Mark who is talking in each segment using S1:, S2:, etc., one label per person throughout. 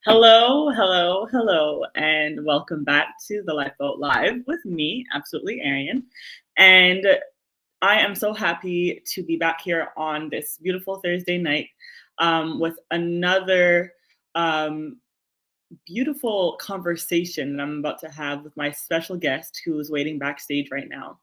S1: Hello, hello, hello, and welcome back to the Lifeboat Live with me, absolutely Arian. And I am so happy to be back here on this beautiful Thursday night with another um, beautiful conversation that I'm about to have with my special guest who is waiting backstage right now.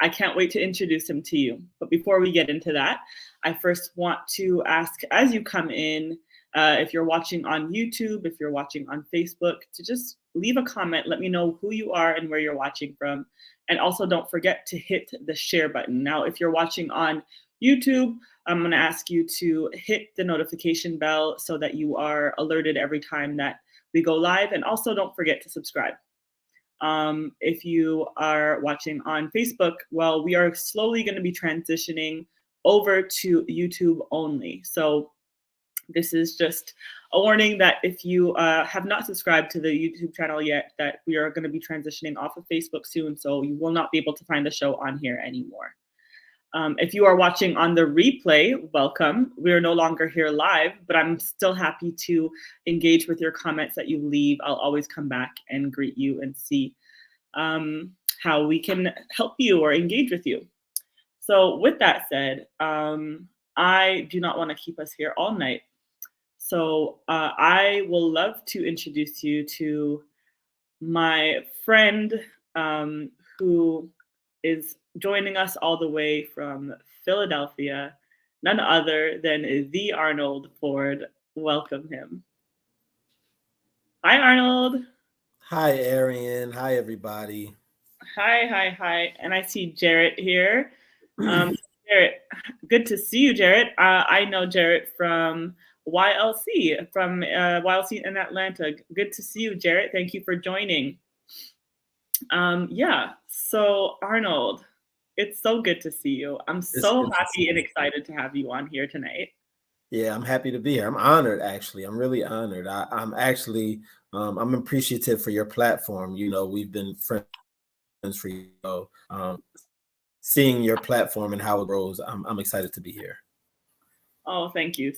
S1: I can't wait to introduce him to you. But before we get into that, I first want to ask, as you come in, if you're watching on YouTube, if you're watching on Facebook, to just leave a comment. Let me know who you are and where you're watching from. And also don't forget to hit the share button. Now, if you're watching on YouTube, I'm going to ask you to hit the notification bell so that you are alerted every time that we go live. And also don't forget to subscribe. If you are watching on Facebook, well, we are slowly going to be transitioning over to YouTube only. So this is just a warning that if you have not subscribed to the YouTube channel yet, that we are going to be transitioning off of Facebook soon. So you will not be able to find the show on here anymore. If you are watching on the replay, welcome. We are no longer here live, but I'm still happy to engage with your comments that you leave. I'll always come back and greet you and see how we can help you or engage with you. So with that said, I do not want to keep us here all night. So I will love to introduce you to my friend who is joining us all the way from Philadelphia, none other than the Arnold Ford. Welcome him. Hi, Arnold.
S2: Hi, Arian. Hi, everybody.
S1: Hi. And I see Jarrett here. Jarrett, good to see you, Jarrett. I know Jarrett from YLC in Atlanta. Good to see you, Jarrett. Thank you for joining. So Arnold, it's so good to see you. I'm
S2: It's
S1: so
S2: good to see
S1: happy and
S2: you.
S1: excited to have you on here tonight.
S2: Yeah, I'm happy to be here. I'm honored, actually. I'm really honored. I'm appreciative for your platform. We've been friends for seeing your platform and how it grows. I'm excited to be here.
S1: Oh, thank you.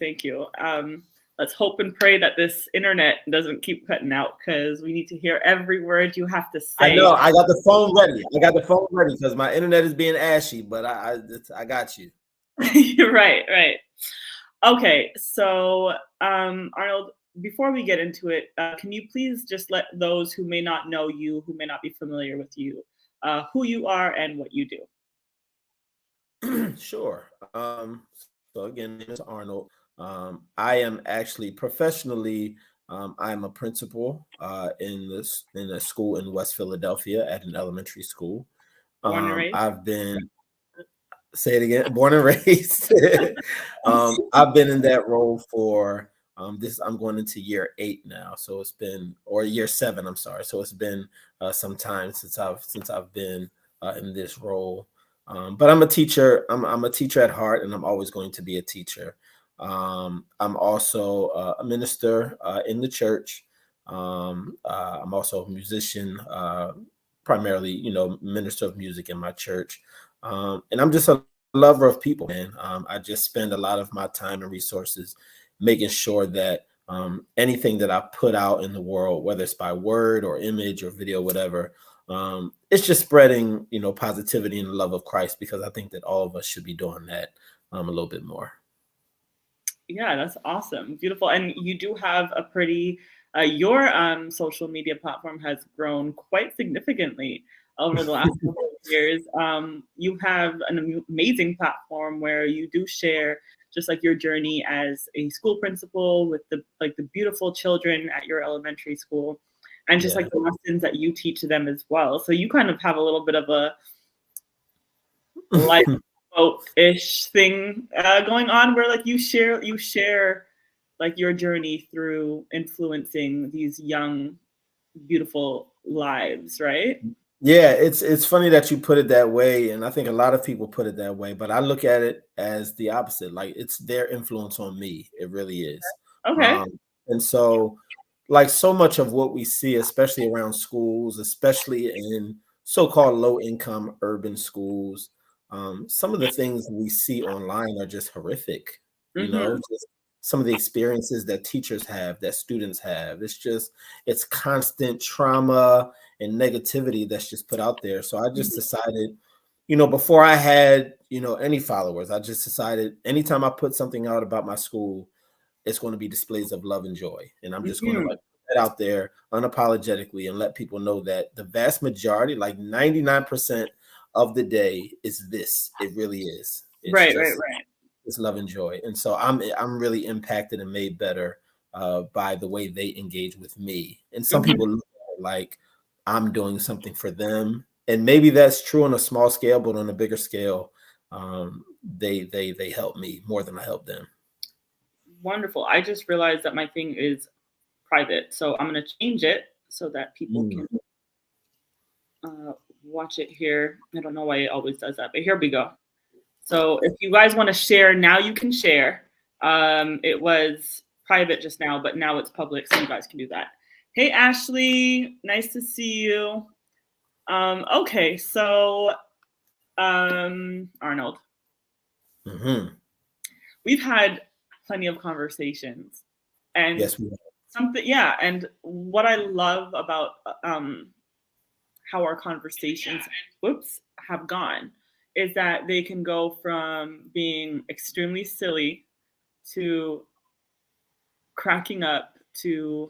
S1: Let's hope and pray that this internet doesn't keep cutting out because we need to hear every word you have to
S2: I
S1: say.
S2: know. I got the phone ready. Because my internet is being ashy, but I got you.
S1: Right. Okay, so Arnold, before we get into it, can you please just let those who may not know you, who may not be familiar with you, who you are and what you do?
S2: Sure. So again, my name is Arnold. I am actually professionally, I'm a principal in a school in West Philadelphia at an elementary school.
S1: Born and raised?
S2: I've been Say it again, born and raised. I've been in that role for I'm going into year 8 now, so it's been or year 7. I'm sorry, so it's been some time since I've been in this role. But I'm a teacher. I'm a teacher at heart, and I'm always going to be a teacher. I'm also a minister in the church. I'm also a musician, primarily, minister of music in my church. And I'm just a lover of people, man. I just spend a lot of my time and resources making sure that anything that I put out in the world, whether it's by word or image or video, whatever, it's just spreading, positivity and the love of Christ, because I think that all of us should be doing that a little bit more.
S1: Yeah, that's awesome. Beautiful. And you do have a pretty, your social media platform has grown quite significantly over the last couple of years. You have an amazing platform where you do share just like your journey as a school principal with the beautiful children at your elementary school and just
S2: Yeah.
S1: like the lessons that you teach them as well. So you kind of have a little bit of a Lifeboat-ish thing going on where like you share like your journey through influencing these young beautiful lives, right?
S2: Yeah, it's funny that you put it that way, and I think a lot of people put it that way, but I look at it as the opposite. Like, it's their influence on me. It really is.
S1: Okay.
S2: And so, like, so much of what we see, especially around schools, especially in so-called low-income urban schools, some of the things we see online are just horrific.
S1: Mm-hmm.
S2: Just some of the experiences that teachers have, that students have. It's constant trauma and negativity that's just put out there. So I just decided, before I had, any followers, I just decided anytime I put something out about my school, it's going to be displays of love and joy. And I'm just going to like put that out there unapologetically and let people know that the vast majority, like 99% of the day is this. It really is. It's
S1: Right.
S2: It's love and joy. And so I'm really impacted and made better by the way they engage with me. And some people look at it like I'm doing something for them. And maybe that's true on a small scale, but on a bigger scale, they help me more than I help them.
S1: Wonderful. I just realized that my thing is private, so I'm going to change it so that people can watch it here. I don't know why it always does that, but here we go. So if you guys want to share, now you can share. It was private just now, but now it's public, so you guys can do that. Hey, Ashley, nice to see you. Okay, so Arnold, we've had plenty of conversations, and
S2: yes, we
S1: have. And what I love about how our conversations have gone is that they can go from being extremely silly to cracking up to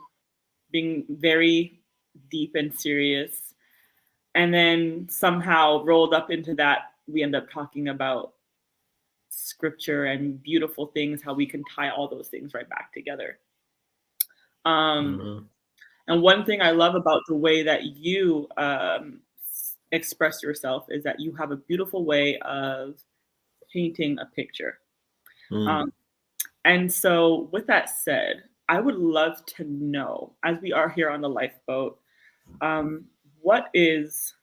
S1: being very deep and serious. And then somehow rolled up into that, we end up talking about scripture and beautiful things, how we can tie all those things right back together. And one thing I love about the way that you express yourself is that you have a beautiful way of painting a picture. And so with that said, I would love to know, as we are here on the Lifeboat, what is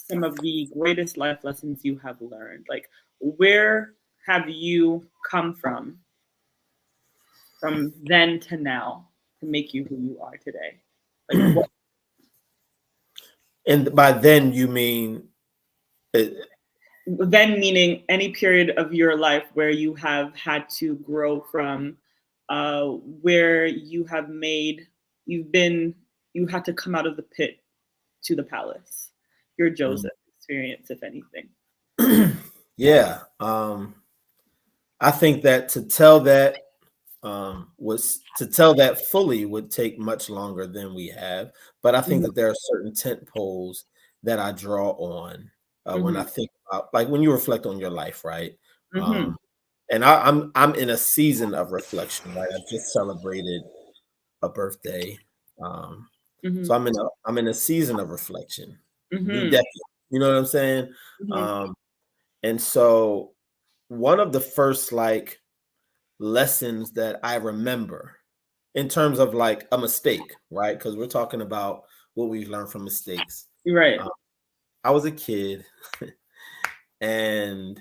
S1: some of the greatest life lessons you have learned? Like, where have you come from then to now to make you who you are today? Like, what?
S2: And by then you mean?
S1: Then meaning any period of your life where you have had to grow from, where you had to come out of the pit to the palace. Your Joseph experience, if anything.
S2: Yeah. I think that to tell that fully would take much longer than we have. But I think that there are certain tent poles that I draw on when I think about, like, when you reflect on your life, right? And I'm in a season of reflection, right? I just celebrated a birthday. So I'm in a season of reflection. New decade, you know what I'm saying? And so one of the first like lessons that I remember in terms of like a mistake, right? Because we're talking about what we learn from mistakes.
S1: Right.
S2: I was a kid and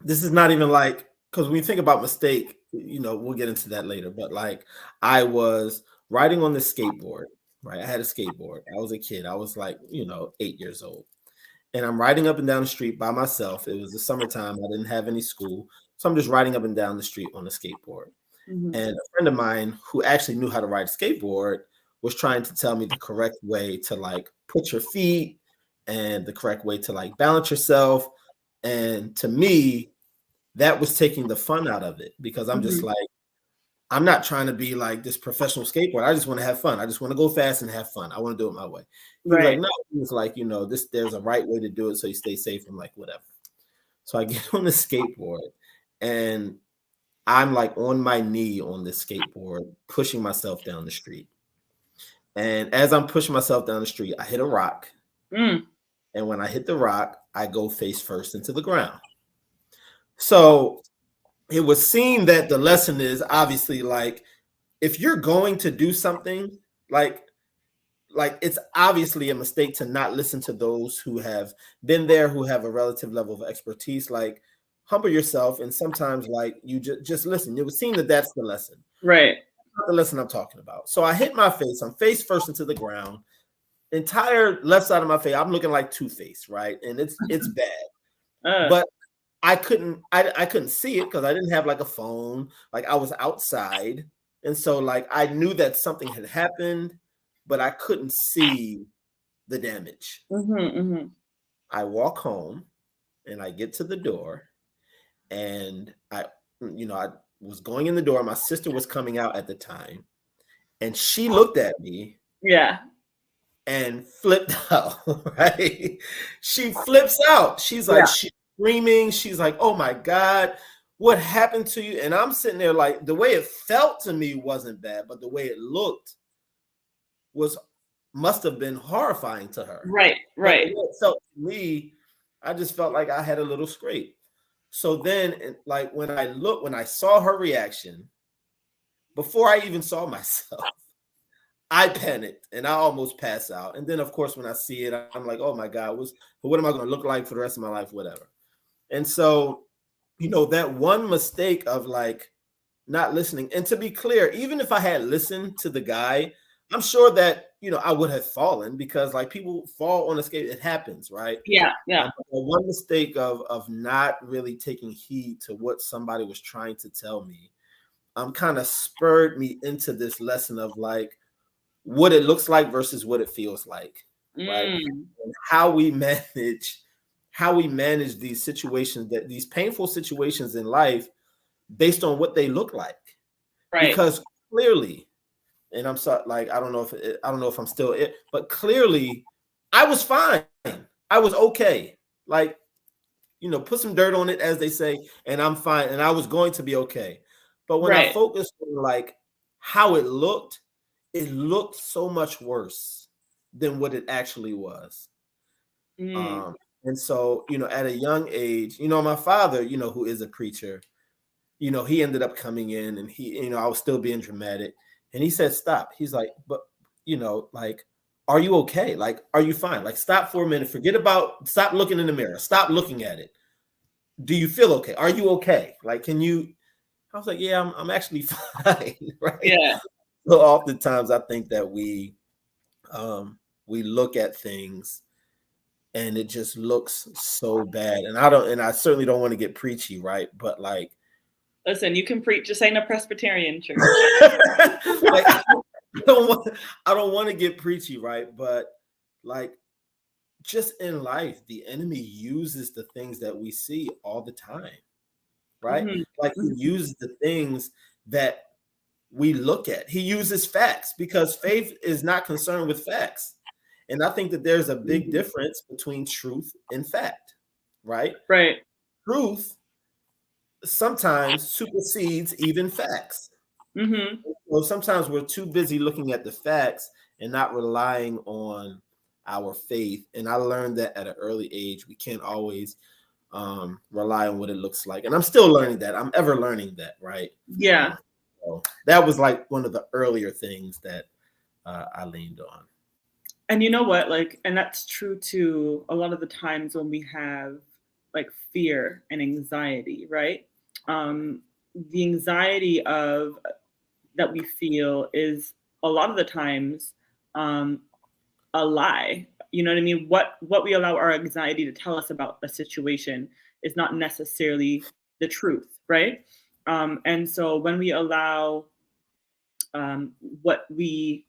S2: this is not even like, because when you think about mistake, we'll get into that later, but like I was riding on the skateboard, right? I had a skateboard. I was a kid. I was like, 8 years old. And I'm riding up and down the street by myself. It was the summertime. I didn't have any school. So I'm just riding up and down the street on a skateboard. And a friend of mine who actually knew how to ride a skateboard was trying to tell me the correct way to like put your feet and the correct way to like balance yourself. And to me, that was taking the fun out of it, because I'm just like, I'm not trying to be like this professional skateboarder. I just want to have fun. I just want to go fast and have fun. I want to do it my way. He was like, no, he was like, there's a right way to do it so you stay safe. I'm like, whatever. So I get on the skateboard and I'm like on my knee on the skateboard, pushing myself down the street. And as I'm pushing myself down the street, I hit a rock. And when I hit the rock, I go face first into the ground. So it was seen that the lesson is obviously like, if you're going to do something, like it's obviously a mistake to not listen to those who have been there, who have a relative level of expertise. Like, humble yourself, and sometimes like you just listen. It was seen that that's the lesson,
S1: right?
S2: Not the lesson I'm talking about. So I hit my face. I'm face first into the ground. Entire left side of my face, I'm looking like Two-Face, right? And it's bad. But I couldn't see it because I didn't have like a phone. Like I was outside. And so like I knew that something had happened, but I couldn't see the damage. I walk home and I get to the door and I was going in the door. My sister was coming out at the time and she looked at me
S1: Yeah.
S2: and flipped out, right? She flips out. She's like,
S1: Yeah.
S2: she's screaming. She's like, oh my God, what happened to you? And I'm sitting there like, the way it felt to me wasn't bad, but the way it looked must have been horrifying to her.
S1: Right.
S2: But the way it felt to me, I just felt like I had a little scrape. So then, like when I saw her reaction, before I even saw myself, I panicked and I almost passed out. And then, of course, when I see it, I'm like, oh my God, what am I going to look like for the rest of my life? Whatever. And so, that one mistake of like not listening. And to be clear, even if I had listened to the guy, I'm sure that, I would have fallen because like people fall on a skate. It happens, right?
S1: Yeah. Yeah.
S2: One mistake of not really taking heed to what somebody was trying to tell me, kind of spurred me into this lesson of like, what it looks like versus what it feels like, right? And how we manage these situations, these painful situations in life based on what they look like.
S1: Right.
S2: Because clearly, and I'm sorry, like I don't know if I'm still it, but clearly I was fine. I was okay. Like, put some dirt on it, as they say, and I'm fine. And I was going to be okay. But when I focused on like how it looked so much worse than what it actually was. And so, at a young age, my father, who is a preacher, he ended up coming in and he, I was still being dramatic. And he said, stop. He's like, but, like, are you okay? Like, are you fine? Like, stop for a minute. Stop looking in the mirror. Stop looking at it. Do you feel okay? Are you okay? Like, I was like, yeah, I'm actually fine. Right.
S1: Yeah.
S2: So oftentimes I think that we look at things and it just looks so bad. And I certainly don't want to get preachy, right? But like,
S1: listen, you can preach, just ain't a Presbyterian church.
S2: Like, I don't want to get preachy, right? But like, just in life, the enemy uses the things that we see all the time, right? Like he uses the things that we look at. He uses facts because faith is not concerned with facts. And I think that there's a big difference between truth and fact, right?
S1: Right.
S2: Truth sometimes supersedes even facts. So sometimes we're too busy looking at the facts and not relying on our faith. And I learned that at an early age, we can't always rely on what it looks like. And I'm still learning that. I'm ever learning that, right?
S1: Yeah.
S2: So that was like one of the earlier things that I leaned on.
S1: And you know what? Like, and that's true too. A lot of the times when we have like fear and anxiety, right? The anxiety that we feel is a lot of the times a lie. You know what I mean? What we allow our anxiety to tell us about a situation is not necessarily the truth, right? And so when we allow what we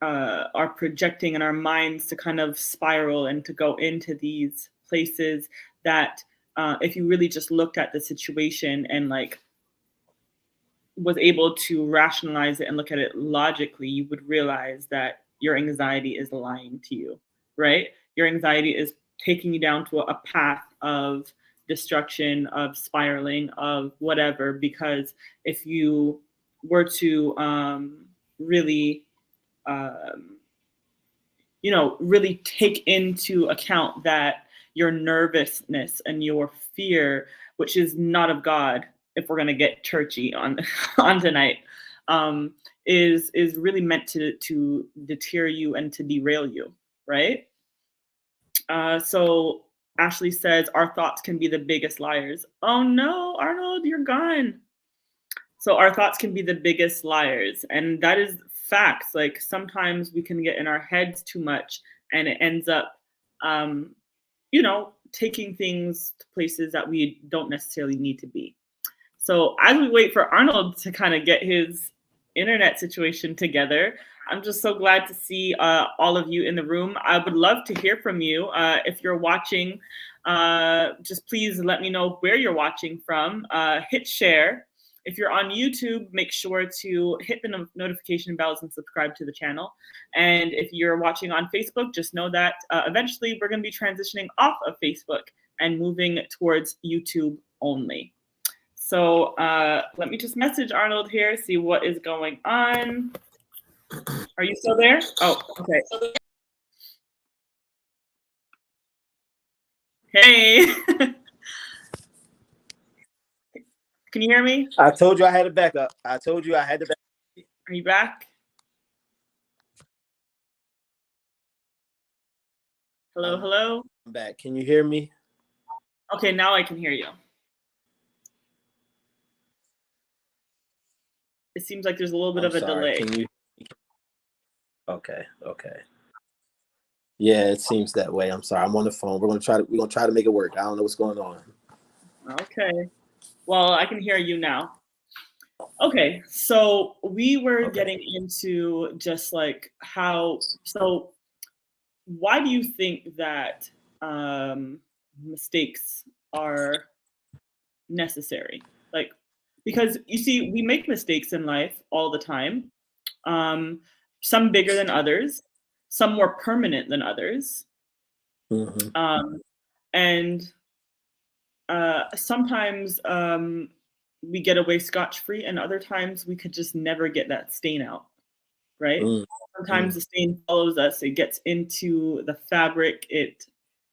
S1: are projecting in our minds to kind of spiral and to go into these places that if you really just looked at the situation and like was able to rationalize it and look at it logically, you would realize that your anxiety is lying to you, right? Your anxiety is taking you down to a path of destruction, of spiraling, of whatever, because if you were to really really take into account that your nervousness and your fear, which is not of God, if we're going to get churchy on tonight, is really meant to deter you and to derail you, right? So Ashley says our thoughts can be the biggest liars. Oh no, Arnold, you're gone. So our thoughts can be the biggest liars, and that is facts. Like sometimes we can get in our heads too much, and it ends up, taking things to places that we don't necessarily need to be. So as we wait for Arnold to kind of get his internet situation together, I'm just so glad to see all of you in the room. I would love to hear from you. If you're watching, just please let me know where you're watching from. Hit share. If you're on YouTube, make sure to hit the notification bells and subscribe to the channel. And if you're watching on Facebook, just know that eventually we're going to be transitioning off of Facebook and moving towards YouTube only. So let me just message Arnold here, see what is going on. Are you still there? Oh, okay. Hey. Can you hear me?
S2: I told you I had a backup. I told you I had to back.
S1: Are you back? Hello, hello?
S2: I'm back. Can you hear me?
S1: Okay, now I can hear you. It seems like there's a little bit of a delay.
S2: Can you? Okay. Yeah, it seems that way. I'm sorry. I'm on the phone. We're gonna try to make it work. I don't know what's going on.
S1: Okay. Well, I can hear you now. Okay, so we were getting into just like how. So, why do you think that mistakes are necessary? Like, because you see, we make mistakes in life all the time. Some bigger than others, some more permanent than others. And sometimes we get away scotch-free, and other times we could just never get that stain out, right? Sometimes the stain follows us. It gets into the fabric. It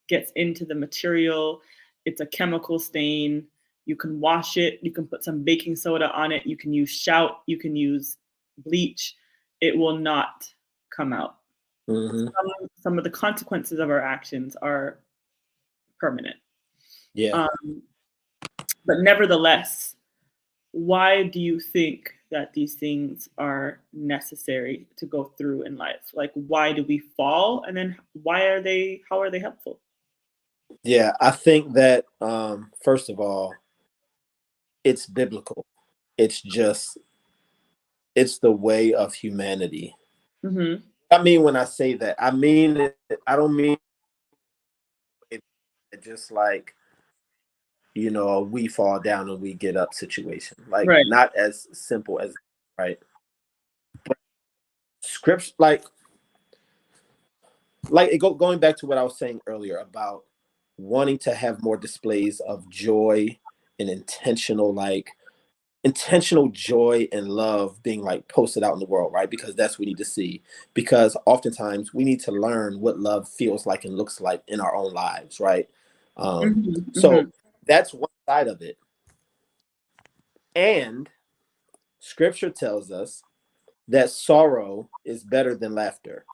S1: gets into the material. It's a chemical stain. You can wash it. You can put some baking soda on it. You can use shout. You can use bleach. It will not come out. Some of the consequences of our actions are permanent.
S2: Yeah.
S1: But nevertheless, why do you think that these things are necessary to go through in life? Like, why do we fall? And then how are they helpful?
S2: Yeah, I think that first of all, it's biblical. It's the way of humanity. I mean, when I say that, I mean it, I don't mean it just like, we fall down and we get up situation. Like, not as simple as, right? But scripts, going back to what I was saying earlier about wanting to have more displays of joy and intentional joy and love being like posted out in the world, right? Because that's what we need to see. Because oftentimes we need to learn what love feels like and looks like in our own lives, right? So that's one side of it. And scripture tells us that sorrow is better than laughter.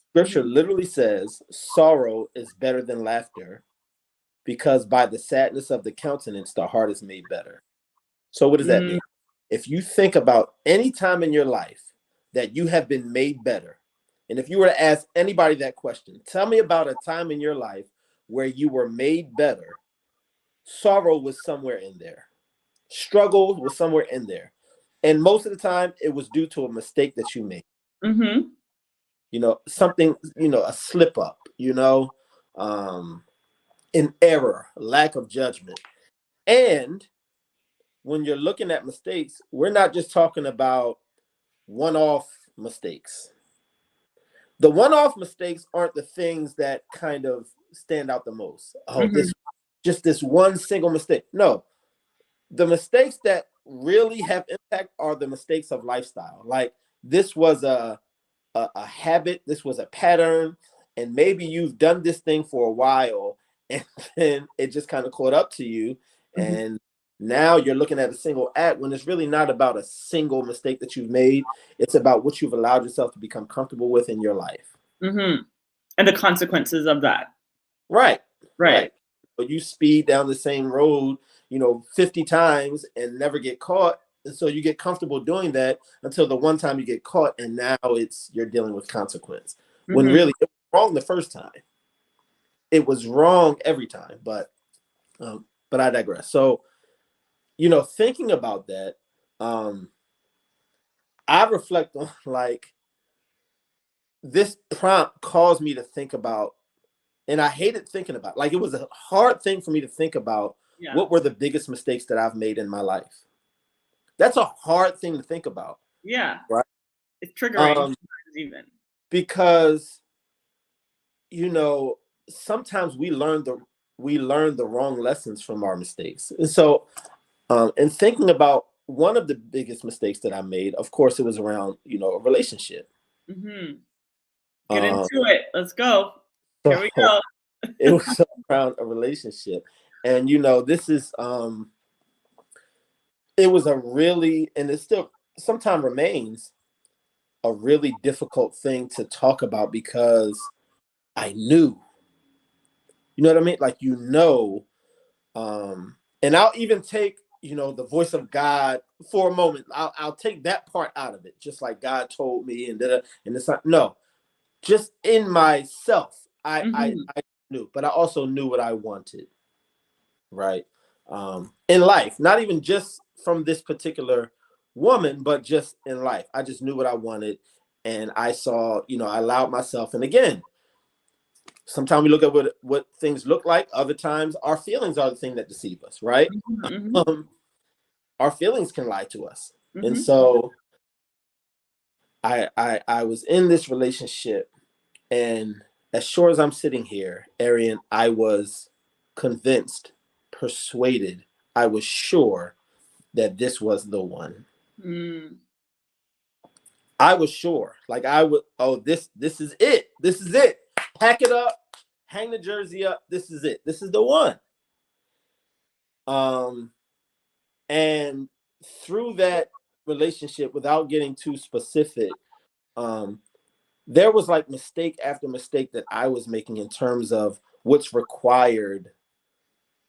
S2: Scripture literally says sorrow is better than laughter, because by the sadness of the countenance, the heart is made better. So what does that mean? If you think about any time in your life that you have been made better, and if you were to ask anybody that question, tell me about a time in your life where you were made better, sorrow was somewhere in there. Struggle was somewhere in there. And most of the time, it was due to a mistake that you made. Something, a slip up, an error, lack of judgment. And when you're looking at mistakes, we're not just talking about one-off mistakes. The one-off mistakes aren't the things that kind of stand out the most. This one single mistake. No, the mistakes that really have impact are the mistakes of lifestyle. Like, this was a habit, this was a pattern, and maybe you've done this thing for a while, and then it just kind of caught up to you, and now you're looking at a single act when it's really not about a single mistake that you've made. It's about what you've allowed yourself to become comfortable with in your life.
S1: And the consequences of that.
S2: Right. But you speed down the same road, 50 times and never get caught. And so you get comfortable doing that until the one time you get caught, and now you're dealing with consequence. When really it was wrong the first time. it was wrong every time, but I digress. So, thinking about that, I reflect on like this prompt caused me to think about, and I hated thinking about, like, it was a hard thing for me to think about what were the biggest mistakes that I've made in my life. That's a hard thing to think about.
S1: Yeah.
S2: Right.
S1: It's triggering even.
S2: Because, sometimes we learn the wrong lessons from our mistakes. And so, and thinking about one of the biggest mistakes that I made, of course, it was around, a relationship.
S1: Mm-hmm. Get into it. Let's go. Here we
S2: So
S1: go.
S2: it was around a relationship. And, this is, it was a really, and it still sometimes remains a really difficult thing to talk about because I knew, you know what I mean? Like, and I'll even take, the voice of God for a moment. I'll take that part out of it. Just like God told me and it's not, no, just in myself, I knew, but I also knew what I wanted. Right. In life, not even just from this particular woman, but just in life. I just knew what I wanted. And I saw, I allowed myself. And again, sometimes we look at what things look like. Other times our feelings are the thing that deceive us, right?
S1: Mm-hmm.
S2: Our feelings can lie to us.
S1: Mm-hmm.
S2: And so I was in this relationship, and as sure as I'm sitting here, Arian, I was convinced, persuaded, I was sure that this was the one. I was sure, like this is it. This is it. Pack it up, hang the jersey up. This is it. This is the one. And through that relationship, without getting too specific, there was like mistake after mistake that I was making in terms of what's required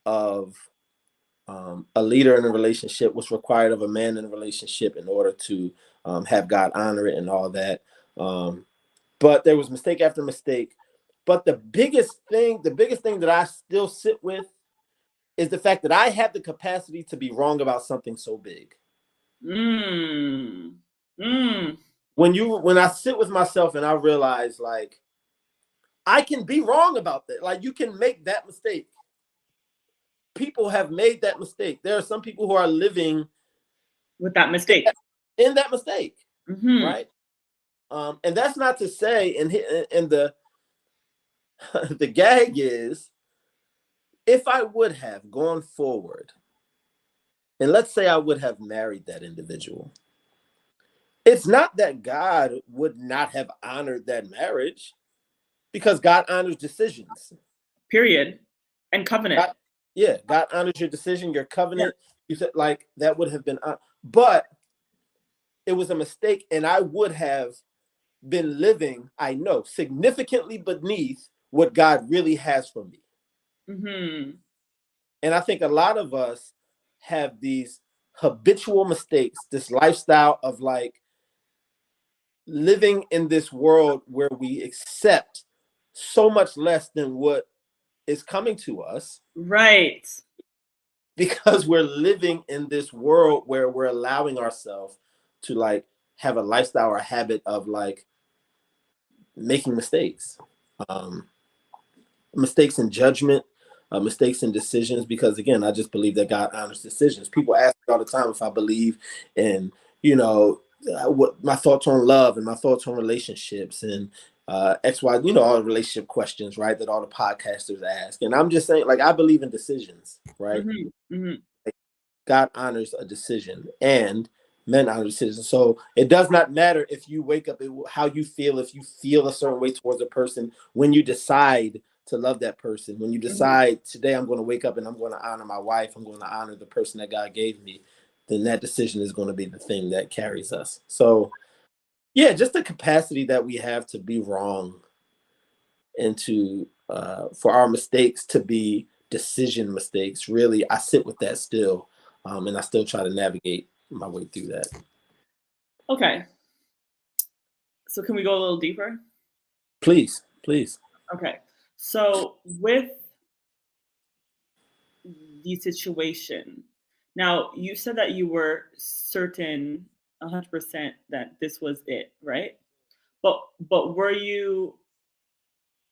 S2: of a leader in a relationship, what's required of a man in a relationship in order to have God honor it and all that. But there was mistake after mistake. But the biggest thing that I still sit with is the fact that I have the capacity to be wrong about something so big. When I sit with myself and I realize, like, I can be wrong about that. Like, you can make that mistake. People have made that mistake. There are some people who are living
S1: with that mistake.
S2: In that mistake, right? And that's not to say, and the the gag is, if I would have gone forward, and let's say I would have married that individual, it's not that God would not have honored that marriage, because God honors decisions.
S1: Period. And covenant.
S2: God honors your decision, your covenant. Yeah. You said, like, that would have been, but it was a mistake, and I would have been living, I know, significantly beneath what God really has for me. And I think a lot of us have these habitual mistakes, this lifestyle of like living in this world where we accept so much less than what is coming to us.
S1: Right.
S2: Because we're living in this world where we're allowing ourselves to like have a lifestyle or a habit of like making mistakes. Mistakes in judgment, mistakes in decisions, because again, I just believe that God honors decisions. People ask me all the time if I believe in, what my thoughts on love and my thoughts on relationships and X, Y, all the relationship questions, right? That all the podcasters ask. And I'm just saying, like, I believe in decisions, right? Like, God honors a decision and men honor decisions. So it does not matter if you wake up, how you feel, if you feel a certain way towards a person, when you decide to love that person, when you decide today I'm going to wake up and I'm going to honor my wife, I'm going to honor the person that God gave me, then that decision is going to be the thing that carries us. So yeah, just the capacity that we have to be wrong and to for our mistakes to be decision mistakes. Really, I sit with that still, and I still try to navigate my way through that.
S1: Okay. So can we go a little deeper?
S2: Please.
S1: Okay. So with the situation, now you said that you were certain 100% that this was it, right? But but were you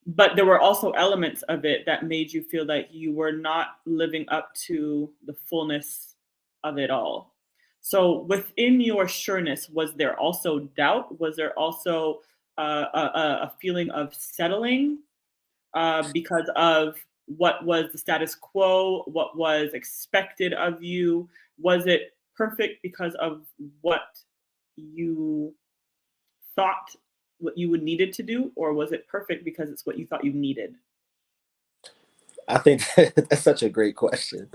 S1: but there were also elements of it that made you feel like you were not living up to the fullness of it all. So within your sureness, was there also doubt? Was there also a feeling of settling because of what was the status quo, what was expected of you? Was it perfect because of what you thought what you would needed to do, or was it perfect because it's what you thought you needed?
S2: I think that's such a great question.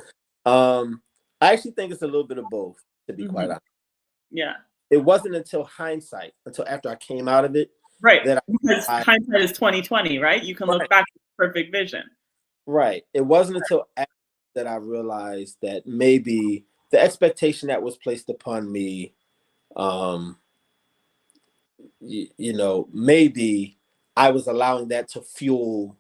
S2: I actually think it's a little bit of both, to be quite
S1: Hmm.
S2: honest.
S1: Yeah,
S2: It wasn't until hindsight, until after I came out of it,
S1: right.
S2: that
S1: Because
S2: I
S1: hindsight is 2020, right? You can look
S2: right,
S1: back at the perfect vision.
S2: right. It wasn't until after that I realized that maybe the expectation that was placed upon me, um, maybe I was allowing that to fuel,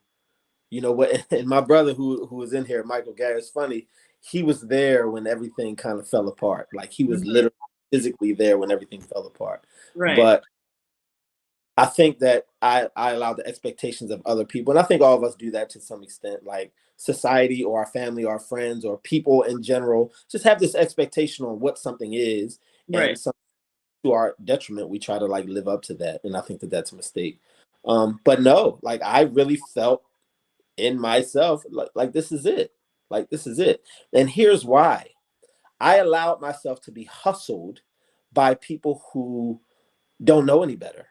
S2: what. And my brother, who was in here, Michael Gary, is funny. He was there when everything kind of fell apart. Like he was
S1: Mhm.
S2: literally physically there when everything fell apart.
S1: Right,
S2: But I think that I allow the expectations of other people, and I think all of us do that to some extent. Like society or our family or our friends or people in general just have this expectation on what something is, and
S1: right.
S2: some to our detriment, we try to like live up to that, and I think that that's a mistake. But no, like I really felt in myself like this is it, like this is it, and here's why. I allowed myself to be hustled by people who don't know any better.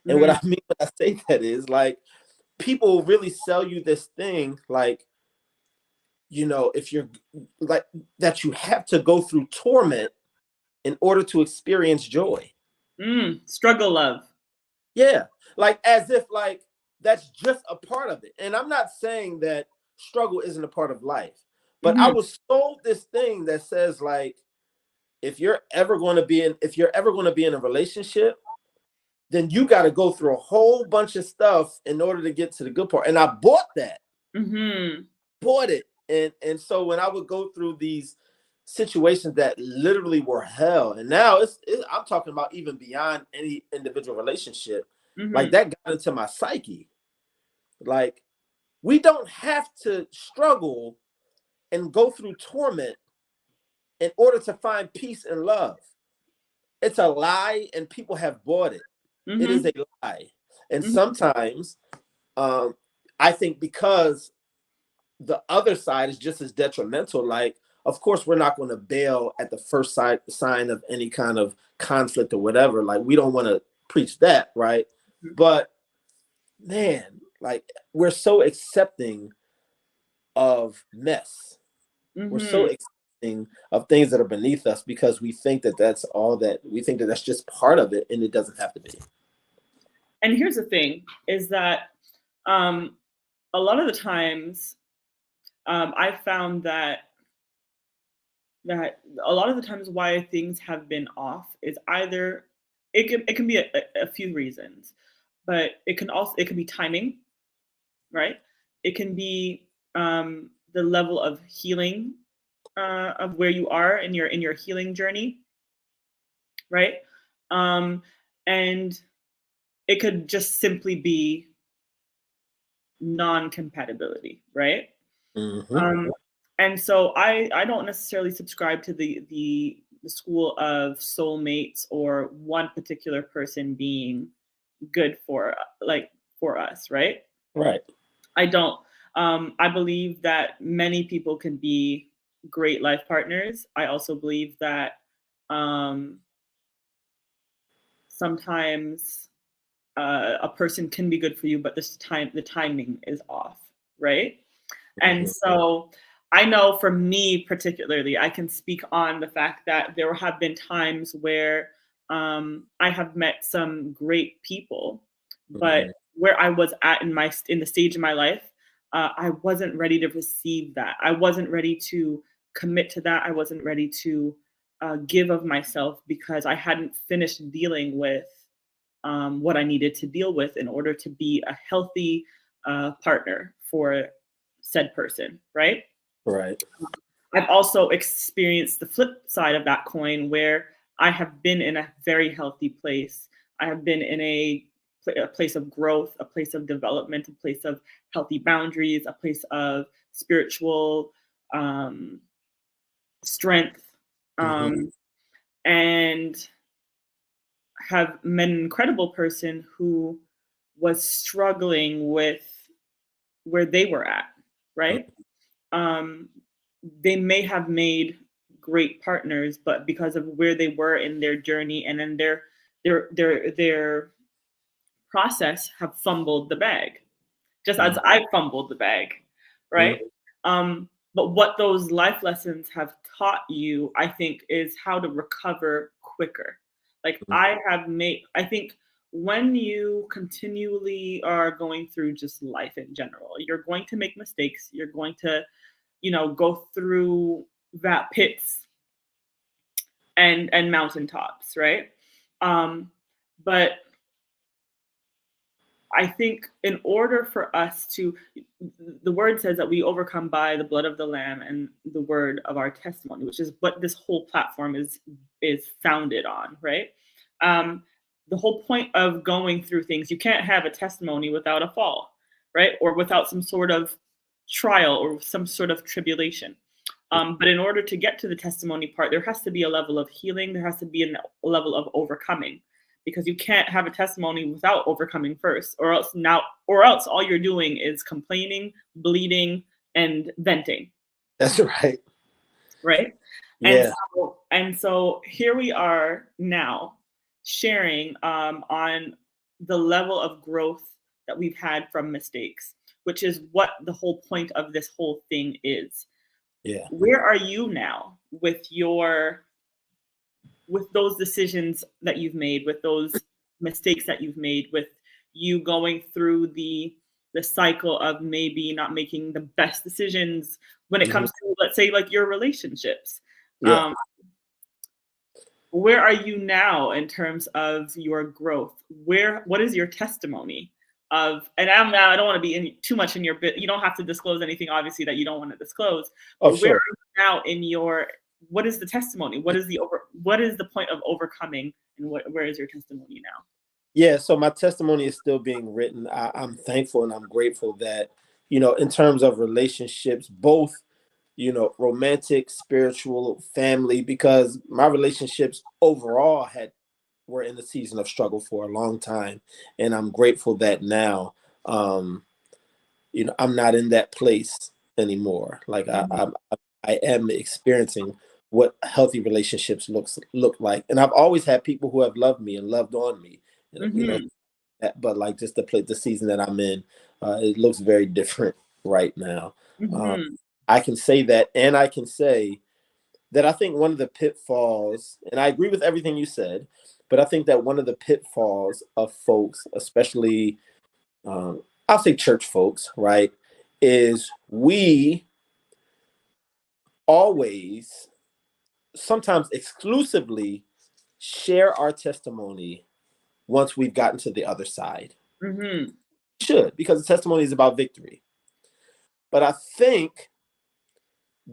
S2: And what
S1: Mhm,
S2: I mean when I say that is like people really sell you this thing like, if you're like that, you have to go through torment in order to experience joy.
S1: struggle love.
S2: Yeah. Like as if like that's just a part of it. And I'm not saying that struggle isn't a part of life, but I
S1: Mhm,
S2: was told this thing that says like if you're ever going to be in a relationship, then you got to go through a whole bunch of stuff in order to get to the good part. And I bought that.
S1: mhm,
S2: Bought it. And so when I would go through these situations that literally were hell, and now I'm talking about even beyond any individual relationship, like
S1: mhm,
S2: that got into my psyche. Like we don't have to struggle and go through torment in order to find peace and love. It's a lie, and people have bought it. It is
S1: mhm,
S2: a lie. And
S1: mhm,
S2: sometimes um, I think because the other side is just as detrimental. Like, of course, we're not going to bail at the first sign of any kind of conflict or whatever. Like, we don't want to preach that, right? But man, like, we're so accepting of mess. We're so
S1: mhm.
S2: accepting of things that are beneath us because we think that that's all that we think that that's just part of it, and it doesn't have to be.
S1: And here's the thing is that um, a lot of the times I found that a lot of the times why things have been off is either it can be a few reasons, but it can be timing, right? It can be the level of healing of where you are in your healing journey, right? Um, and it could just simply be non-compatibility, right?
S2: Mm-hmm.
S1: Um, and so I don't necessarily subscribe to the school of soulmates or one particular person being good for like for us, right?
S2: Right.
S1: I don't. I believe that many people can be great life partners. I also believe that um, sometimes a person can be good for you, but the timing is off, right? And
S2: Mm-hmm.
S1: so I know for me particularly, I can speak on the fact that there have been times where I have met some great people, but
S2: Mm-hmm.
S1: where I was at in the stage of my life, I wasn't ready to receive that. I wasn't ready to commit to that. I wasn't ready to give of myself because I hadn't finished dealing with what I needed to deal with in order to be a healthy partner for said person, right?
S2: Right.
S1: I've also experienced the flip side of that coin where I have been in a very healthy place. I have been in a place of growth, a place of development, a place of healthy boundaries, a place of spiritual strength,
S2: Mm-hmm.
S1: and have met an incredible person who was struggling with where they were at, right? um, they may have made great partners, but because of where they were in their journey and in their process, have fumbled the bag, just as I fumbled the bag,
S2: Mm-hmm.
S1: right? But what those life lessons have taught you, I think, is how to recover quicker. Like I think when you continually are going through just life in general, you're going to make mistakes. You're going to go through that pits and mountaintops, right? But I think in order for us to, the word says that we overcome by the blood of the lamb and the word of our testimony, which is what this whole platform is founded on, right? The whole point of going through things, you can't have a testimony without a fall, right? Or without some sort of trial or some sort of tribulation. But in order to get to the testimony part, there has to be a level of healing. There has to be a level of overcoming, because you can't have a testimony without overcoming first, or else all you're doing is complaining, bleeding, and venting.
S2: That's right.
S1: Right. And
S2: Yeah.
S1: so here we are now sharing on the level of growth that we've had from mistakes, which is what the whole point of this whole thing is.
S2: Yeah.
S1: Where are you now with those decisions that you've made, with those mistakes that you've made, with you going through the cycle of maybe not making the best decisions when it
S2: Mm-hmm.
S1: comes to, let's say, like your relationships?
S2: Yeah.
S1: um, where are you now in terms of your growth? What is your testimony of, and I don't want to be too much in your bit, you don't have to disclose anything obviously that you don't want to disclose,
S2: Oh,
S1: but where are
S2: sure.
S1: you now in your, what is the testimony, what is the point of overcoming, and where is your testimony now?
S2: Yeah. So my testimony is still being written. I'm thankful and I'm grateful that, in terms of relationships, both, romantic, spiritual, family, because my relationships overall were in the season of struggle for a long time. And I'm grateful that now, um, I'm not in that place anymore. Like
S1: Mhm.
S2: I am experiencing what healthy relationships look like. And I've always had people who have loved me and loved on me,
S1: Mhm.
S2: but like just the season that I'm in, it looks very different right now. Um,
S1: Mhm.
S2: I can say that, and I can say that I think one of the pitfalls, and I agree with everything you said, but I think that one of the pitfalls of folks, especially I'll say church folks, right, is we always, sometimes exclusively, share our testimony once we've gotten to the other side.
S1: Mhm.
S2: Should, because the testimony is about victory. But I think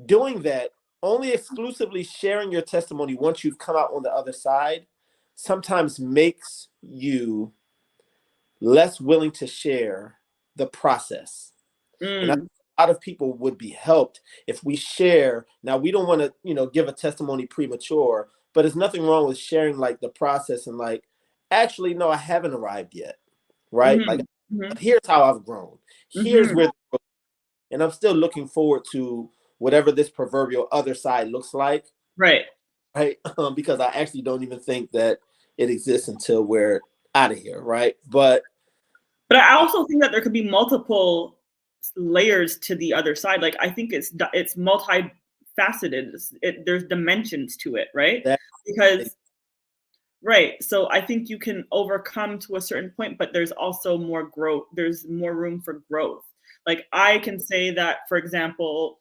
S2: doing that, only exclusively sharing your testimony once you've come out on the other side, sometimes makes you less willing to share the process. And I think
S1: Mm.
S2: a lot of people would be helped if we share. Now, we don't want to, give a testimony premature, but there's nothing wrong with sharing like the process and like, actually, no, I haven't arrived yet. Right? Like,
S1: Mhm. Mhm.
S2: here's how I've grown. Here's
S1: Mhm.
S2: where, and I'm still looking forward to whatever this proverbial other side looks like.
S1: Right.
S2: Right? Because I actually don't even think that it exists until we're out of here. Right? But
S1: But I also think that there could be multiple layers to the other side. Like I think it's multifaceted. There's dimensions to it, right?
S2: that,
S1: Because right. So I think you can overcome to a certain point, but there's also more growth. There's more room for growth. Like I can say that, for example,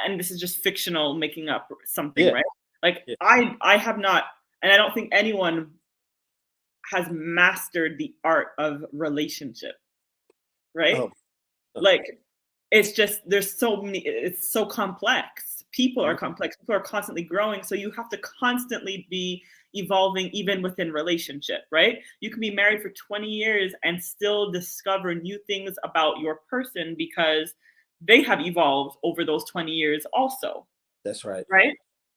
S1: and this is just fictional, making up something,
S2: yeah,
S1: right? Like
S2: yeah,
S1: I have not, and I don't think anyone has mastered the art of relationship. right?
S2: Oh,
S1: Like, it's just there's so many, it's so complex. People are
S2: mhm.
S1: complex. People are constantly growing, so you have to constantly be evolving even within relationship, right? You can be married for 20 years and still discover new things about your person because they have evolved over those 20 years also,
S2: That's right.
S1: right?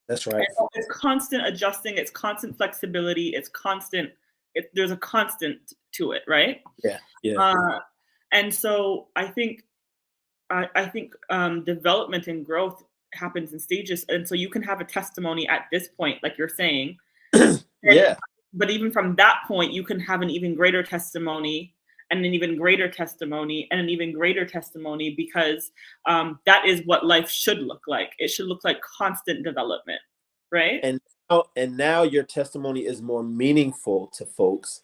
S2: That's
S1: And
S2: right.
S1: so it's constant adjusting, it's constant flexibility, it's constant, there's a constant to it, right?
S2: Yeah. Yeah.
S1: Uh, and so I think development and growth happens in stages, and so you can have a testimony at this point, like you're saying, and
S2: Yeah.
S1: but even from that point, you can have an even greater testimony, and an even greater testimony, and an even greater testimony, because that is what life should look like. It should look like constant development, right?
S2: And now your testimony is more meaningful to folks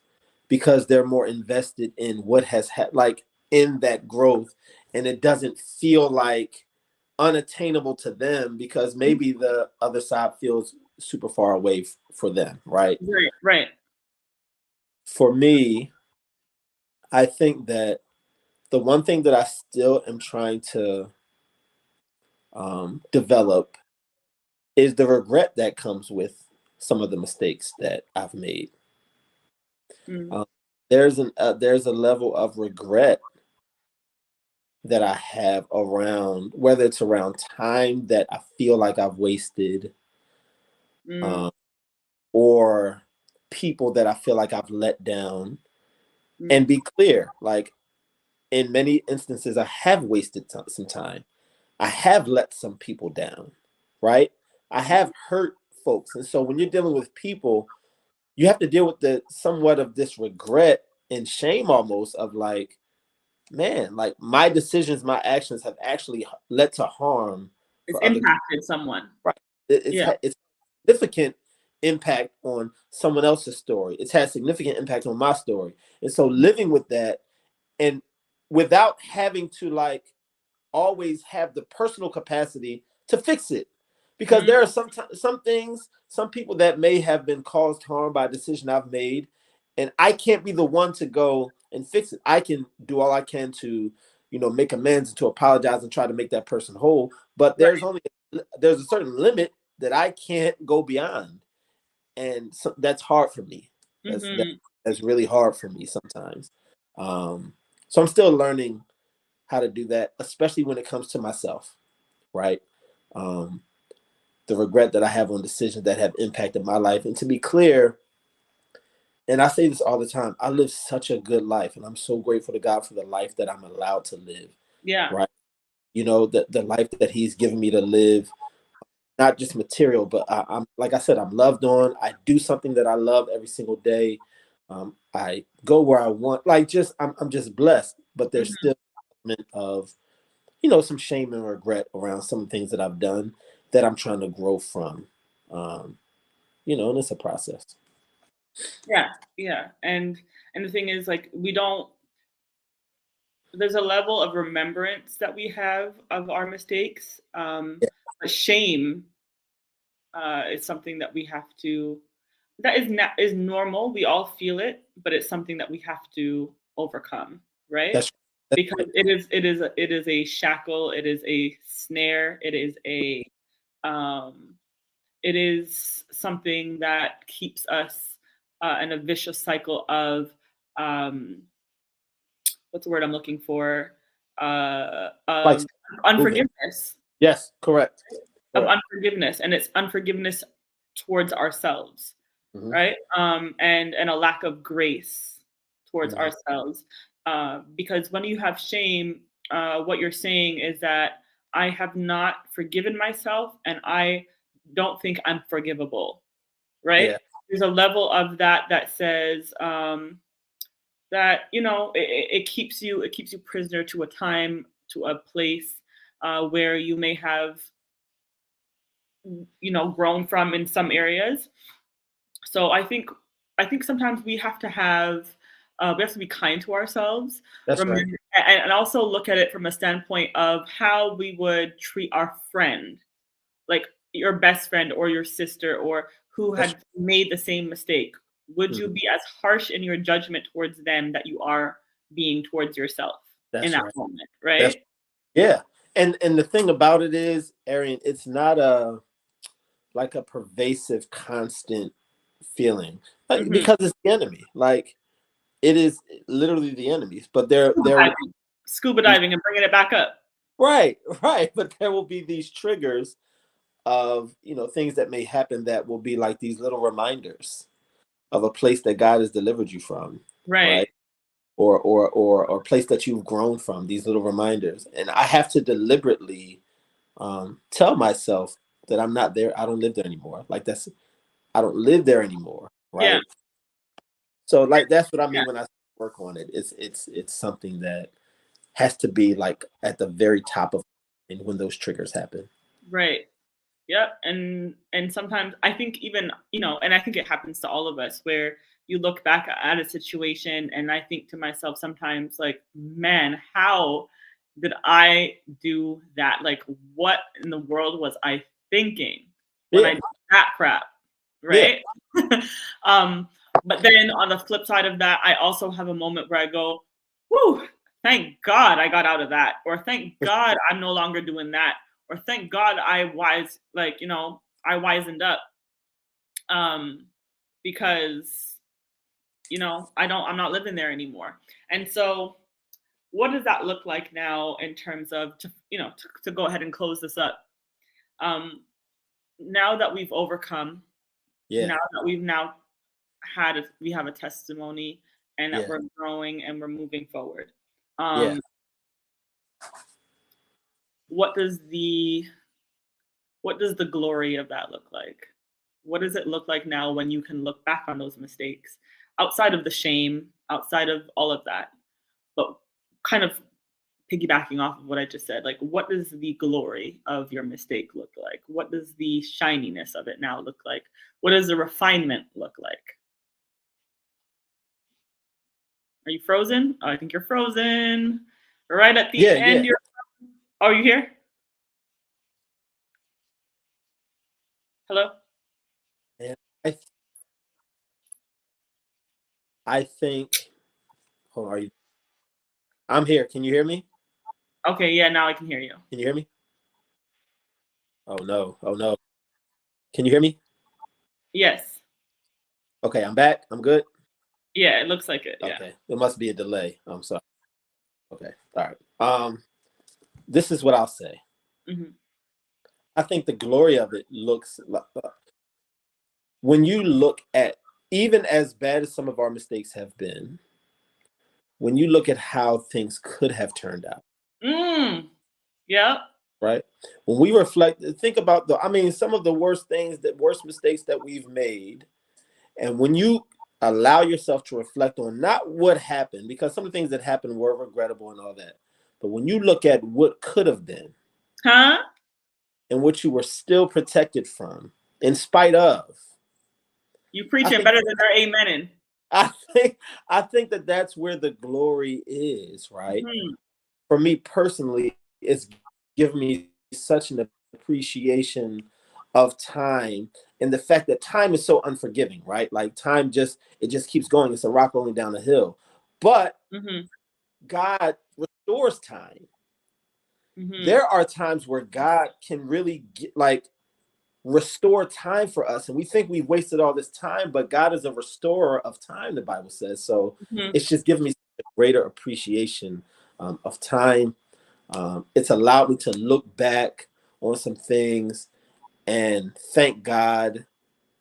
S2: because they're more invested in what has like in that growth, and it doesn't feel like unattainable to them because maybe the other side feels super far away for them, right?
S1: Right, right.
S2: For me, I think that the one thing that I still am trying to develop is the regret that comes with some of the mistakes that I've made.
S1: Mm,
S2: Um, there's a level of regret that I have around whether it's around time that I feel like I've wasted,
S1: mm,
S2: um, or people that I feel like I've let down. And
S1: mm,
S2: be clear, like in many instances, I have wasted some time. I have let some people down, right? I have hurt folks, and so when you're dealing with people, you have to deal with the somewhat of this regret and shame almost of like, man, like my decisions, my actions have actually led to harm
S1: it's
S2: for other people.
S1: impacted someone.
S2: Right.
S1: Yeah.
S2: It's significant impact on someone else's story. It's had significant impact on my story. And so living with that and without having to like always have the personal capacity to fix it. Because
S1: Mhm.
S2: there are some things, some people that may have been caused harm by a decision I've made, and I can't be the one to go and fix it. I can do all I can to, make amends and to apologize and try to make that person whole. But
S1: Right.
S2: there's a certain limit that I can't go beyond, and so that's hard for me.
S1: Mhm.
S2: That's really hard for me sometimes. So I'm still learning how to do that, especially when it comes to myself, right? Um, the regret that I have on decisions that have impacted my life. And to be clear, and I say this all the time, I live such a good life, and I'm so grateful to God for the life that I'm allowed to live,
S1: Yeah.
S2: right? The life that He's given me to live, not just material, but I'm like I said, I'm loved on. I do something that I love every single day. I go where I want. Like I'm just blessed, but there's
S1: Mhm.
S2: still an element of some shame and regret around some things that I've done that I'm trying to grow from. Um, and it's a process.
S1: Yeah, yeah, and the thing is, like, we don't there's a level of remembrance that we have of our mistakes,
S2: Yeah,
S1: but shame, is something that we have to that is normal, we all feel it, but it's something that we have to overcome, right?
S2: that's that's
S1: Because
S2: right.
S1: it is a shackle, it is a snare, um it is something that keeps us, in a vicious cycle of, um, what's the word I'm looking for?
S2: Like
S1: Of
S2: moving.
S1: unforgiveness,
S2: Yes, correct.
S1: of
S2: Correct.
S1: unforgiveness, and it's unforgiveness towards ourselves,
S2: Hmm.
S1: right? And a lack of grace towards
S2: Hmm.
S1: ourselves, because when you have shame, what you're saying is that I have not forgiven myself, and I don't think I'm forgivable, right?
S2: Yeah,
S1: There's a level of that that says, that it keeps you prisoner to a time, to a place, where you may have grown from in some areas. So I think sometimes we have to be kind to ourselves.
S2: that's right.
S1: Remember, and also look at it from a standpoint of how we would treat our friend, like your best friend or your sister, or who
S2: That's
S1: had made the same mistake. Would you
S2: mhm.
S1: be as harsh in your judgment towards them that you are being towards yourself? in
S2: That's
S1: that
S2: right.
S1: moment,
S2: That's
S1: right?
S2: yeah. And the thing about it is, Arian, it's not a like a pervasive, constant feeling, like,
S1: Hmm.
S2: because it's the enemy. Like it is literally the enemies. But
S1: Scuba diving, scuba diving, and bringing it back up.
S2: right, right. But there will be these triggers of things that may happen that will be like these little reminders of a place that God has delivered you from,
S1: Right.
S2: right? Or place that you've grown from. These little reminders, and I have to deliberately tell myself that I'm not there. I don't live there anymore. Like I don't live there anymore,
S1: Yeah.
S2: right? So like that's what I
S1: Yeah.
S2: mean when I work on it. It's something that has to be like at the very top of, and when those triggers happen.
S1: Right. Yep. And sometimes I think even, and I think it happens to all of us where you look back at a situation and I think to myself sometimes like, man, how did I do that? Like what in the world was I thinking when I
S2: Yeah,
S1: did that crap?
S2: yeah,
S1: Right? um, but then on the flip side of that, I also have a moment where I go, whew, thank God I got out of that. Or thank God I'm no longer doing that, or thank God I wisened up, um because I'm not living there anymore. And so what does that look like now in terms of to go ahead and close this up, um now that we've overcome,
S2: yeah,
S1: now that we have a testimony, and that
S2: yeah,
S1: we're growing and we're moving forward,
S2: yeah.
S1: um what does the what does the glory of that look like? What does it look like now when you can look back on those mistakes, outside of the shame, outside of all of that, but kind of piggybacking off of what I just said, like what does the glory of your mistake look like? What does the shininess of it now look like? What does the refinement look like? Are you frozen? Oh, I think you're frozen. Right at the
S2: Yeah,
S1: end,
S2: yeah.
S1: you're. Oh, are you here? Hello?
S2: And I I think. Hold on, are you? I'm here. Can you hear me?
S1: Okay, yeah, now I can hear you.
S2: Can you hear me? Oh no! Oh no! Can you hear me?
S1: Yes.
S2: Okay, I'm back. I'm good.
S1: Yeah, it looks like it. Yeah.
S2: Okay, there must be a delay. I'm sorry. Okay, all right. This is what I'll say.
S1: Hmm.
S2: I think the glory of it looks like, when you look at, even as bad as some of our mistakes have been, when you look at how things could have turned out,
S1: Mm. Yep.
S2: right? When we reflect, think about some of the worst mistakes that we've made. And when you allow yourself to reflect on not what happened, because some of the things that happened were regrettable and all that, but when you look at what could have been
S1: Huh?
S2: and what you were still protected from, in spite of,
S1: You
S2: I
S1: preaching
S2: think
S1: better than they're amening.
S2: I think I think that that's where the glory is, right?
S1: Hmm.
S2: For me personally, it's given me such an appreciation of time, and the fact that time is so unforgiving, right? Like time just keeps going. It's a rock rolling down a hill. But
S1: Hmm.
S2: God restores time.
S1: Hmm.
S2: There are times where God can really restore time for us, and we think we've wasted all this time, but God is a restorer of time, the Bible says. So
S1: Hmm.
S2: it's just given me a greater appreciation of time. It's allowed me to look back on some things and thank God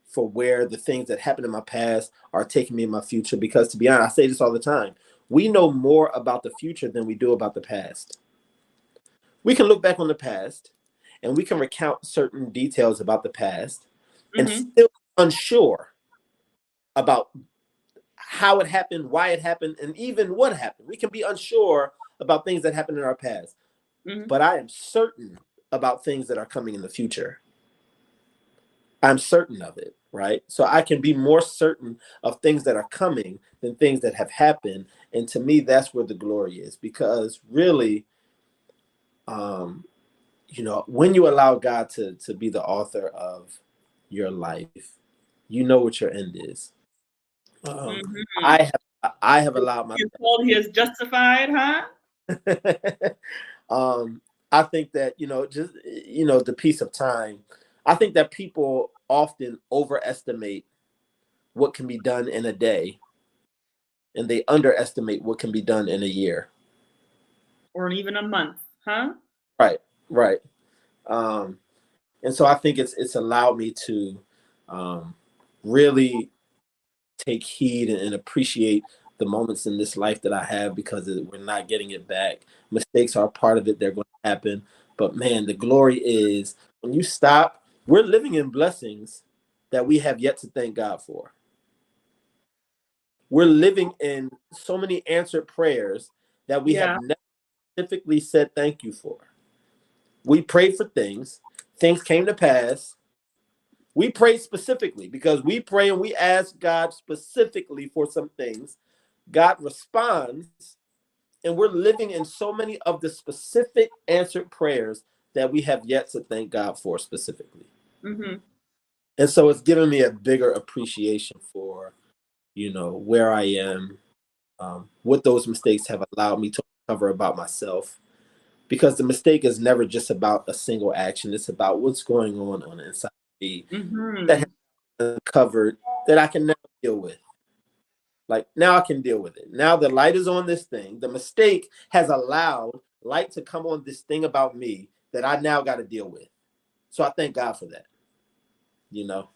S2: for where the things that happened in my past are taking me in my future. Because to be honest, I say this all the time, we know more about the future than we do about the past. We can look back on the past and we can recount certain details about the past and
S1: Hmm.
S2: still unsure about how it happened, why it happened, and even what happened. We can be unsure about things that happened in our past,
S1: Hmm.
S2: but I am certain about things that are coming in the future. I'm certain of it, right? So I can be more certain of things that are coming than things that have happened. And to me, that's where the glory is, because really, um, when you allow God to be the author of your life, you know what your end is. Um,
S1: Hmm.
S2: I have allowed
S1: He
S2: myself
S1: is told he is justified, huh?
S2: I think that, just, the piece of time. I think that people often overestimate what can be done in a day, and they underestimate what can be done in a year.
S1: Or even a month, huh?
S2: Right, right. Um, and so I think it's allowed me to really take heed and appreciate the moments in this life that I have, because we're not getting it back. Mistakes are a part of it; they're going to happen. But man, the glory is when you stop. We're living in blessings that we have yet to thank God for. We're living in so many answered prayers that we have
S1: Yeah.
S2: never specifically said thank you for. We prayed for things came to pass. We pray specifically because we pray and we ask God specifically for some things. God responds, and we're living in so many of the specific answered prayers that we have yet to thank God for specifically.
S1: Mm-hmm.
S2: And so it's given me a bigger appreciation for, where I am, what those mistakes have allowed me to uncover about myself. Because the mistake is never just about a single action; it's about what's going on the inside of me that
S1: Mm-hmm.
S2: has been uncovered that I can now deal with. Like now I can deal with it. Now the light is on this thing. The mistake has allowed light to come on this thing about me that I now got to deal with. So I thank God for that. You know.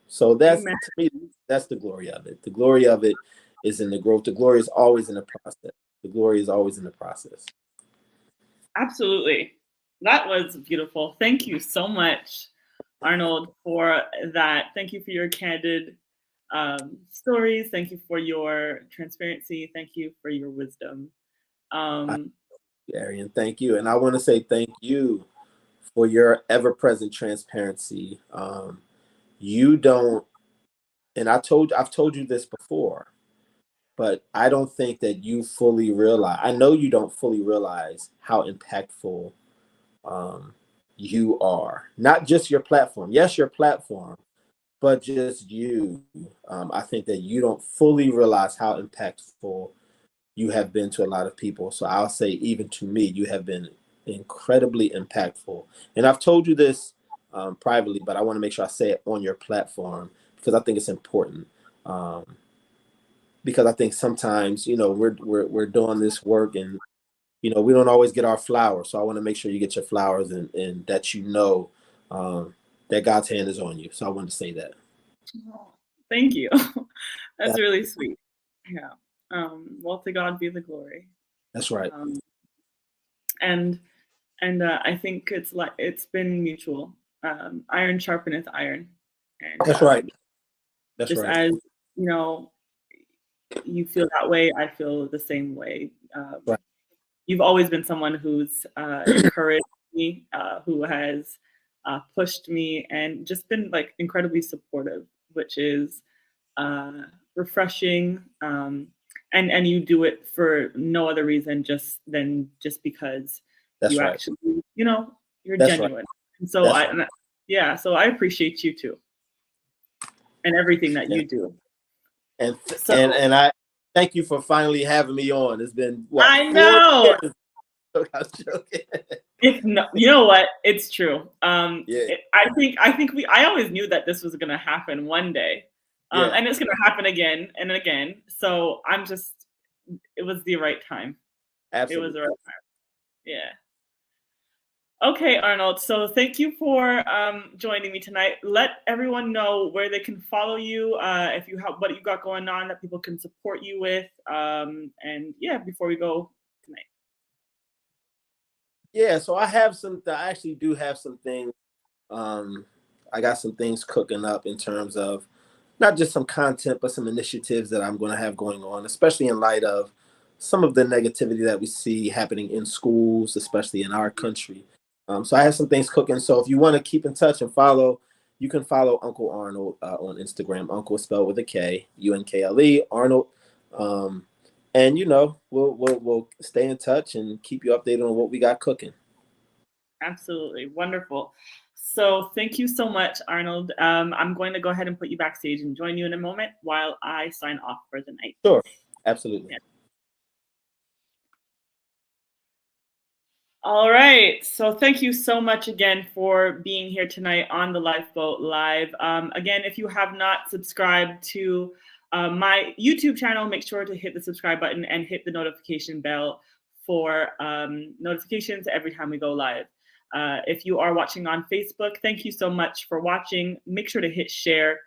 S2: So that's,
S1: Amen.
S2: to me, that's the glory of it. The glory of it is in the growth. The glory is always in the process. The glory is always in the process.
S1: Absolutely. That was beautiful. Thank you so much, Arnold, for that. Thank you for your candid stories. Thank you for your transparency. Thank you for your wisdom.
S2: I,
S1: Um,
S2: Arian, thank you. And I want to say thank you for your ever-present transparency. You don't, and I've told you this before, but I don't think that you fully realize. I know you don't fully realize how impactful um, you are. Not just your platform. Yes, your platform, but just you. I think that you don't fully realize how impactful you have been to a lot of people. So I'll say, even to me, you have been incredibly impactful. And I've told you this privately, but I want to make sure I say it on your platform because I think it's important. Um, because I think sometimes, we're doing this work, and we don't always get our flowers. So I want to make sure you get your flowers, and that um, that God's hand is on you. So I wanted to say that.
S1: Thank you. That's
S2: That-
S1: really sweet. Yeah. Well, to God be the glory.
S2: That's right.
S1: Um, and I think it's been mutual. Iron sharpeneth iron, and
S2: That's right. That's
S1: just
S2: right.
S1: as you know, you feel that way, I feel the same way.
S2: Right.
S1: You've always been someone who's encouraged me, who has pushed me, and just been like incredibly supportive, which is refreshing. And you do it for no other reason just because
S2: That's
S1: you
S2: right.
S1: actually, you're
S2: That's right.
S1: genuine. And so
S2: That's right.
S1: yeah, so I appreciate you too and everything that
S2: And
S1: you do.
S2: and
S1: So
S2: and I thank you for finally having me on. It's been what,
S1: I
S2: 4 years?
S1: know.
S2: I'm joking.
S1: If no, you know what? It's true.
S2: Yeah.
S1: I always knew that this was gonna happen one day,
S2: Yeah.
S1: and it's gonna happen again and again. So it was the right time. It was
S2: Absolutely.
S1: the right time. Yeah. Okay, Arnold. So thank you for joining me tonight. Let everyone know where they can follow you, if you have what you got going on that people can support you with. And yeah, before we go tonight.
S2: Yeah. So I actually do have some things. Um, I got some things cooking up in terms of not just some content, but some initiatives that I'm going to have going on, especially in light of some of the negativity that we see happening in schools, especially in our country. So I have some things cooking. So if you want to keep in touch and follow, you can follow Uncle Arnold on Instagram. Uncle is spelled with a K, Unkle, Arnold. Um, and we'll stay in touch and keep you updated on what we got cooking.
S1: Absolutely. Wonderful. So thank you so much, Arnold. I'm going to go ahead and put you backstage and join you in a moment while I sign off for the night.
S2: Sure, absolutely.
S1: Yeah. All right. So thank you so much again for being here tonight on the Lifeboat Live. Again, if you have not subscribed to my YouTube channel, make sure to hit the subscribe button and hit the notification bell for notifications every time we go live. If you are watching on Facebook, thank you so much for watching. Make sure to hit share.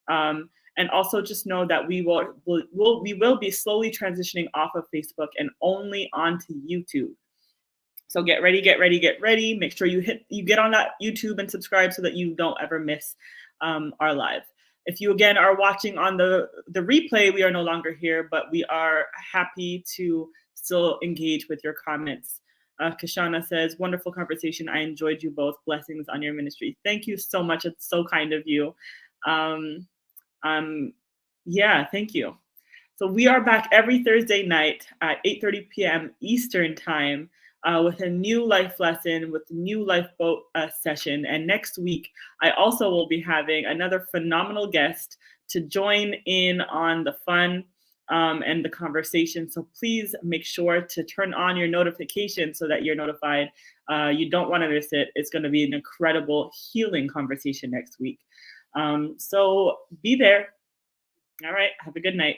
S1: And also just know that we will be slowly transitioning off of Facebook and only onto YouTube. So get ready, get ready, get ready. Make sure you get on that YouTube and subscribe so that you don't ever miss our live. If you again are watching on the replay, we are no longer here, but we are happy to still engage with your comments. Kashana says, wonderful conversation. I enjoyed you both. Blessings on your ministry. Thank you so much. It's so kind of you. Yeah, thank you. So we are back every Thursday night at 8:30 p.m. Eastern time with a new life lesson, with a new Lifeboat session. And next week, I also will be having another phenomenal guest to join in on the fun and the conversation. So please make sure to turn on your notifications so that you're notified. You don't want to miss it. It's going to be an incredible healing conversation next week. So be there. All right. Have a good night.